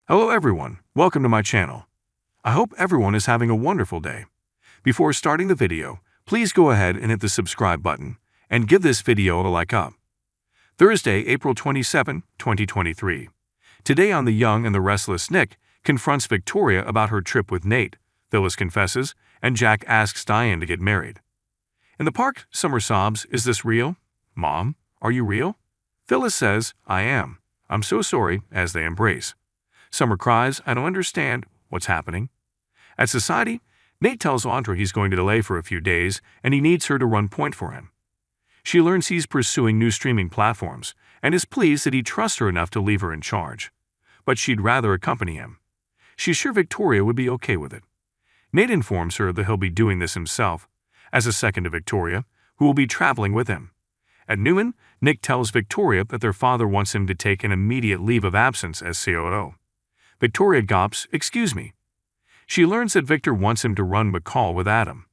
Hello everyone, welcome to my channel. I hope everyone is having a wonderful day. Before starting the video, please go ahead and hit the subscribe button and give this video a like up. Thursday, April 27, 2023. Today on The Young and the Restless, Nick confronts Victoria about her trip with Nate, Phyllis confesses, and Jack asks Diane to get married. In the park, Summer sobs, "Is this real? Mom, are you real?" Phyllis says, "I am. I'm so sorry," as they embrace. Summer cries, "I don't understand. What's happening?" At Society, Nate tells Audra he's going to delay for a few days and he needs her to run point for him. She learns he's pursuing new streaming platforms and is pleased that he trusts her enough to leave her in charge. But she'd rather accompany him. She's sure Victoria would be okay with it. Nate informs her that he'll be doing this himself, as a second to Victoria, who will be traveling with him. At Newman, Nick tells Victoria that their father wants him to take an immediate leave of absence as COO. Victoria gulps, "Excuse me." She learns that Victor wants him to run McCall with Adam.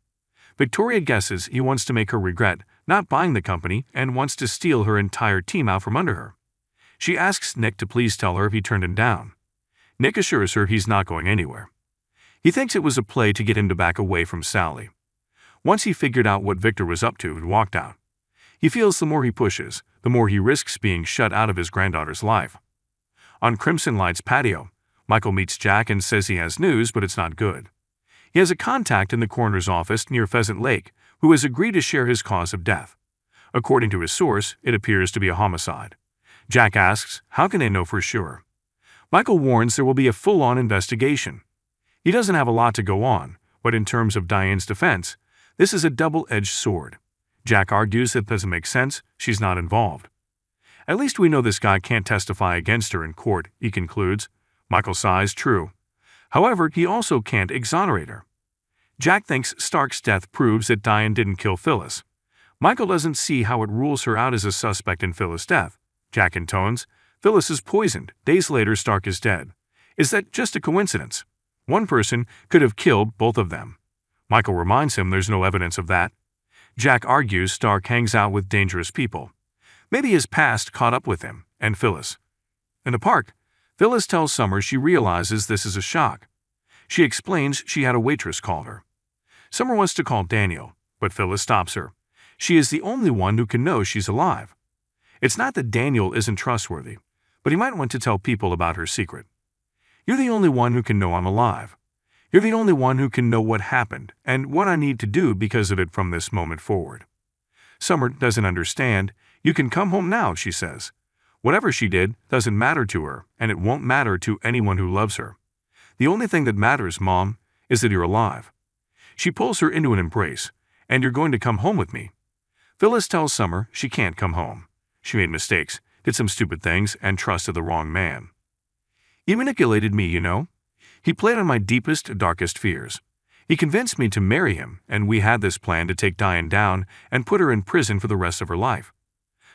Victoria guesses he wants to make her regret not buying the company and wants to steal her entire team out from under her. She asks Nick to please tell her if he turned him down. Nick assures her he's not going anywhere. He thinks it was a play to get him to back away from Sally. Once he figured out what Victor was up to and walked out. He feels the more he pushes, the more he risks being shut out of his granddaughter's life. On Crimson Light's patio, Michael meets Jack and says he has news, but it's not good. He has a contact in the coroner's office near Pheasant Lake who has agreed to share his cause of death. According to his source, it appears to be a homicide. Jack asks, how can they know for sure? Michael warns there will be a full-on investigation. He doesn't have a lot to go on, but in terms of Diane's defense, this is a double-edged sword. Jack argues that doesn't make sense, she's not involved. At least we know this guy can't testify against her in court, he concludes. Michael sighs, true. However, he also can't exonerate her. Jack thinks Stark's death proves that Diane didn't kill Phyllis. Michael doesn't see how it rules her out as a suspect in Phyllis' death. Jack intones, Phyllis is poisoned. Days later, Stark is dead. Is that just a coincidence? One person could have killed both of them. Michael reminds him there's no evidence of that. Jack argues Stark hangs out with dangerous people. Maybe his past caught up with him and Phyllis. In the park, Phyllis tells Summer she realizes this is a shock. She explains she had a waitress call her. Summer wants to call Daniel, but Phyllis stops her. She is the only one who can know she's alive. It's not that Daniel isn't trustworthy, but he might want to tell people about her secret. You're the only one who can know I'm alive. You're the only one who can know what happened and what I need to do because of it from this moment forward. Summer doesn't understand. You can come home now, she says. Whatever she did doesn't matter to her, and it won't matter to anyone who loves her. The only thing that matters, Mom, is that you're alive. She pulls her into an embrace, and you're going to come home with me. Phyllis tells Summer she can't come home. She made mistakes, did some stupid things, and trusted the wrong man. He manipulated me, you know. He played on my deepest, darkest fears. He convinced me to marry him, and we had this plan to take Diane down and put her in prison for the rest of her life.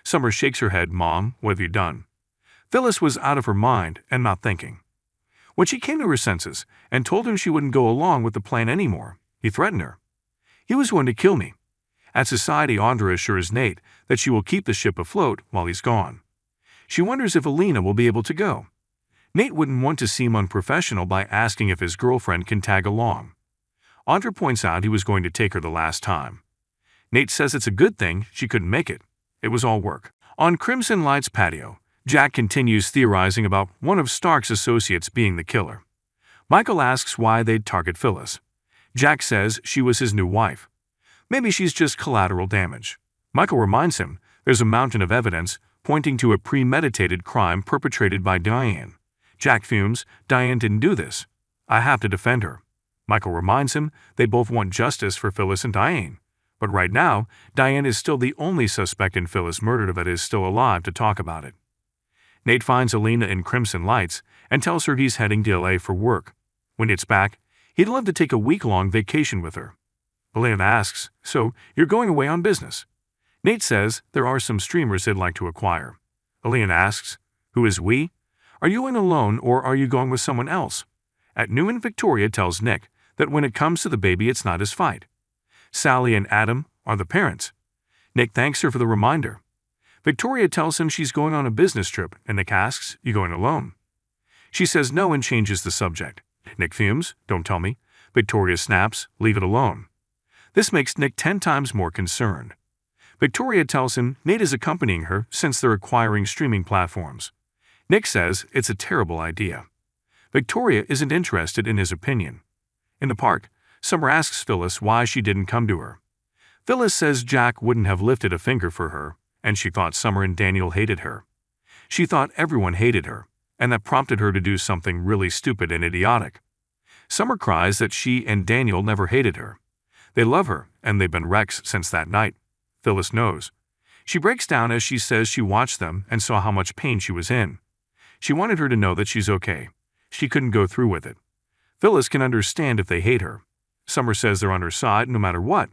Summer shakes her head, Mom, what have you done? Phyllis was out of her mind and not thinking. When she came to her senses and told him she wouldn't go along with the plan anymore, he threatened her. He was going to kill me. At Society, Audra assures Nate that she will keep the ship afloat while he's gone. She wonders if Elena will be able to go. Nate wouldn't want to seem unprofessional by asking if his girlfriend can tag along. Audra points out he was going to take her the last time. Nate says it's a good thing she couldn't make it. It was all work. On Crimson Light's patio, Jack continues theorizing about one of Stark's associates being the killer. Michael asks why they'd target Phyllis. Jack says she was his new wife. Maybe she's just collateral damage. Michael reminds him there's a mountain of evidence pointing to a premeditated crime perpetrated by Diane. Jack fumes, Diane didn't do this. I have to defend her. Michael reminds him they both want justice for Phyllis and Diane. But right now, Diane is still the only suspect in Phyllis' murder that is still alive to talk about it. Nate finds Elena in Crimson Lights and tells her he's heading to LA for work. When it's back, he'd love to take a week-long vacation with her. Elena asks, so you're going away on business? Nate says there are some streamers they'd like to acquire. Elena asks, who is we? Are you going alone or are you going with someone else? At Newman, Victoria tells Nick that when it comes to the baby, it's not his fight. Sally and Adam are the parents. Nick thanks her for the reminder. Victoria tells him she's going on a business trip, and Nick asks, you going alone? She says no and changes the subject. Nick fumes, "Don't tell me." Victoria snaps, "Leave it alone." This makes Nick 10 times more concerned. Victoria tells him Nate is accompanying her since they're acquiring streaming platforms. Nick says it's a terrible idea. Victoria isn't interested in his opinion. In the park, Summer asks Phyllis why she didn't come to her. Phyllis says Jack wouldn't have lifted a finger for her, and she thought Summer and Daniel hated her. She thought everyone hated her, and that prompted her to do something really stupid and idiotic. Summer cries that she and Daniel never hated her. They love her, and they've been wrecks since that night. Phyllis knows. She breaks down as she says she watched them and saw how much pain she was in. She wanted her to know that she's okay. She couldn't go through with it. Phyllis can understand if they hate her. Summer says they're on her side no matter what.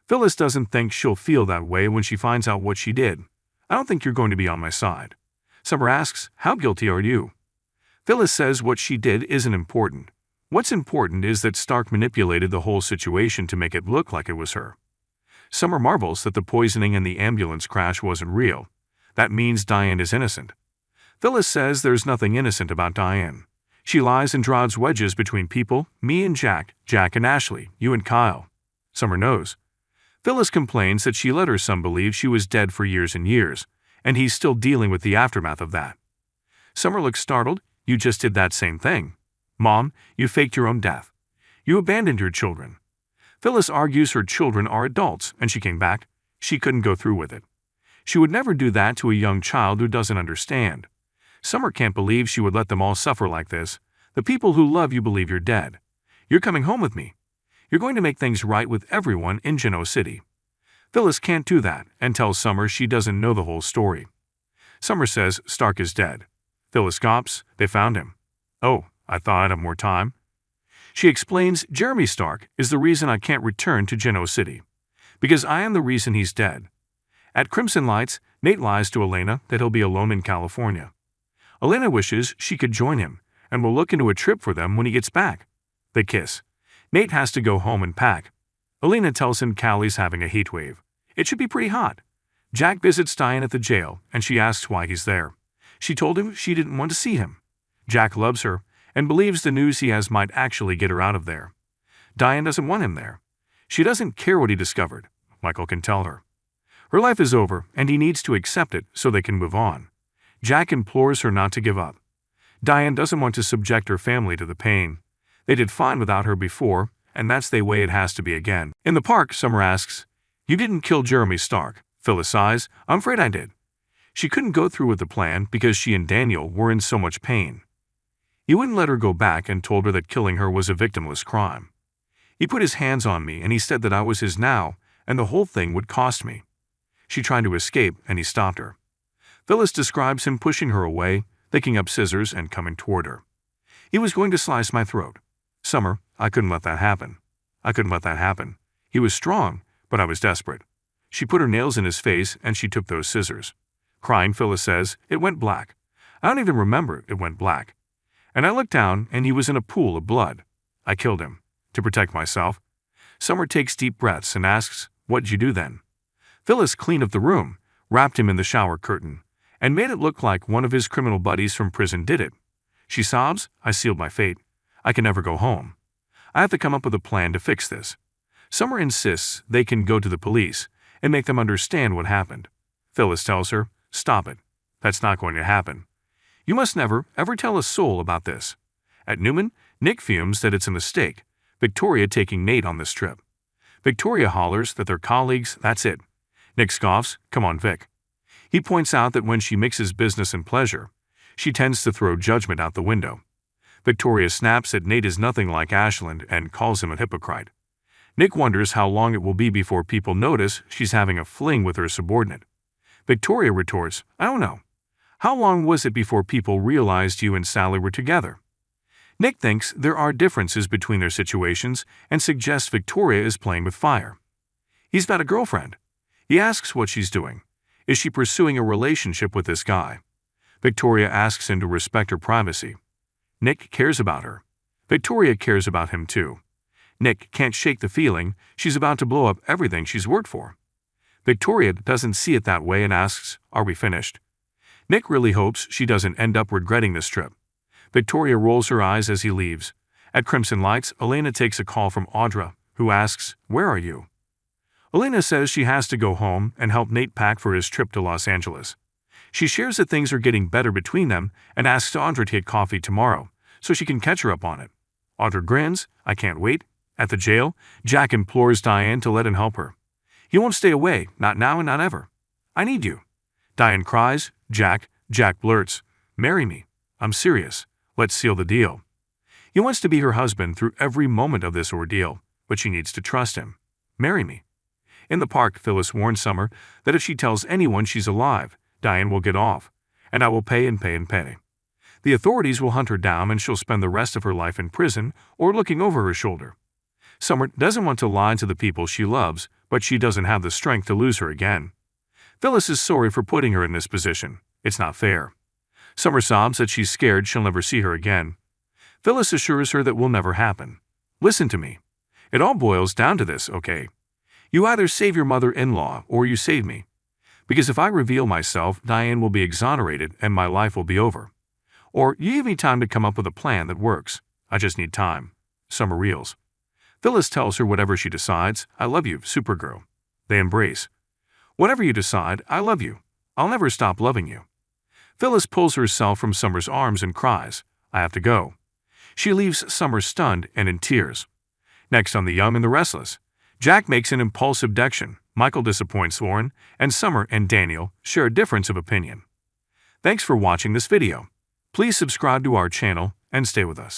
Phyllis doesn't think she'll feel that way when she finds out what she did. "I don't think you're going to be on my side." Summer asks, "How guilty are you?" Phyllis says what she did isn't important. What's important is that Stark manipulated the whole situation to make it look like it was her. Summer marvels that the poisoning and the ambulance crash wasn't real. That means Diane is innocent. Phyllis says there's nothing innocent about Diane. She lies and draws wedges between people, me and Jack, Jack and Ashley, you and Kyle. Summer knows. Phyllis complains that she let her son believe she was dead for years and years, and he's still dealing with the aftermath of that. Summer looks startled. "You just did that same thing. Mom, you faked your own death. You abandoned your children." Phyllis argues her children are adults, and she came back. She couldn't go through with it. She would never do that to a young child who doesn't understand. Summer can't believe she would let them all suffer like this. "The people who love you believe you're dead. You're coming home with me. You're going to make things right with everyone in Genoa City." Phyllis can't do that and tells Summer she doesn't know the whole story. Summer says Stark is dead. Phyllis scoffs, "They found him." "Oh, I thought I'd have more time." She explains Jeremy Stark is the reason I can't return to Genoa City, because I am the reason he's dead. At Crimson Lights, Nate lies to Elena that he'll be alone in California. Elena wishes she could join him and will look into a trip for them when he gets back. They kiss. Nate has to go home and pack. Elena tells him Callie's having a heat wave. It should be pretty hot. Jack visits Diane at the jail, and she asks why he's there. She told him she didn't want to see him. Jack loves her and believes the news he has might actually get her out of there. Diane doesn't want him there. She doesn't care what he discovered. Michael can tell her. Her life is over, and he needs to accept it so they can move on. Jack implores her not to give up. Diane doesn't want to subject her family to the pain. They did fine without her before, and that's the way it has to be again. In the park, Summer asks, "You didn't kill Jeremy Stark." Phyllis sighs, "I'm afraid I did." She couldn't go through with the plan because she and Daniel were in so much pain. He wouldn't let her go back and told her that killing her was a victimless crime. He put his hands on me and he said that I was his now, and the whole thing would cost me. She tried to escape and he stopped her. Phyllis describes him pushing her away, picking up scissors and coming toward her. "He was going to slice my throat." Summer, "I couldn't let that happen. I couldn't let that happen. He was strong, but I was desperate." She put her nails in his face and she took those scissors. Crying, Phyllis says, "It went black. I don't even remember it went black. And I looked down and he was in a pool of blood. I killed him. To protect myself." Summer takes deep breaths and asks, "What'd you do then?" Phyllis cleaned up the room, wrapped him in the shower curtain, and made it look like one of his criminal buddies from prison did it. She sobs, "I sealed my fate. I can never go home. I have to come up with a plan to fix this." Summer insists they can go to the police and make them understand what happened. Phyllis tells her, "Stop it. That's not going to happen. You must never, ever tell a soul about this." At Newman, Nick fumes that it's a mistake, Victoria taking Nate on this trip. Victoria hollers that they're colleagues, that's it. Nick scoffs, "Come on, Vic." He points out that when she mixes business and pleasure, she tends to throw judgment out the window. Victoria snaps that Nate is nothing like Ashland and calls him a hypocrite. Nick wonders how long it will be before people notice she's having a fling with her subordinate. Victoria retorts, "I don't know. How long was it before people realized you and Sally were together?" Nick thinks there are differences between their situations and suggests Victoria is playing with fire. He's got a girlfriend. He asks what she's doing. Is she pursuing a relationship with this guy? Victoria asks him to respect her privacy. Nick cares about her. Victoria cares about him too. Nick can't shake the feeling she's about to blow up everything she's worked for. Victoria doesn't see it that way and asks, "Are we finished?" Nick really hopes she doesn't end up regretting this trip. Victoria rolls her eyes as he leaves. At Crimson Lights, Elena takes a call from Audra, who asks, "Where are you?" Elena says she has to go home and help Nate pack for his trip to Los Angeles. She shares that things are getting better between them and asks Audra to get coffee tomorrow, so she can catch her up on it. Audra grins, "I can't wait." At the jail, Jack implores Diane to let him help her. "He won't stay away, not now and not ever. I need you." Diane cries, Jack blurts, "Marry me. I'm serious. Let's seal the deal." He wants to be her husband through every moment of this ordeal, but she needs to trust him. "Marry me." In the park, Phyllis warns Summer that if she tells anyone she's alive, Diane will get off, and I will pay and pay and pay. The authorities will hunt her down and she'll spend the rest of her life in prison or looking over her shoulder. Summer doesn't want to lie to the people she loves, but she doesn't have the strength to lose her again. Phyllis is sorry for putting her in this position. It's not fair. Summer sobs that she's scared she'll never see her again. Phyllis assures her that will never happen. "Listen to me. It all boils down to this, okay? You either save your mother-in-law or you save me. Because if I reveal myself, Diane will be exonerated and my life will be over. Or you give me time to come up with a plan that works. I just need time." Summer reels. Phyllis tells her whatever she decides, "I love you, Supergirl." They embrace. "Whatever you decide, I love you. I'll never stop loving you." Phyllis pulls herself from Summer's arms and cries, "I have to go." She leaves Summer stunned and in tears. Next on The Young and the Restless, Jack makes an impulsive decision, Michael disappoints Lauren, and Summer and Daniel share a difference of opinion. Thanks for watching this video. Please subscribe to our channel and stay with us.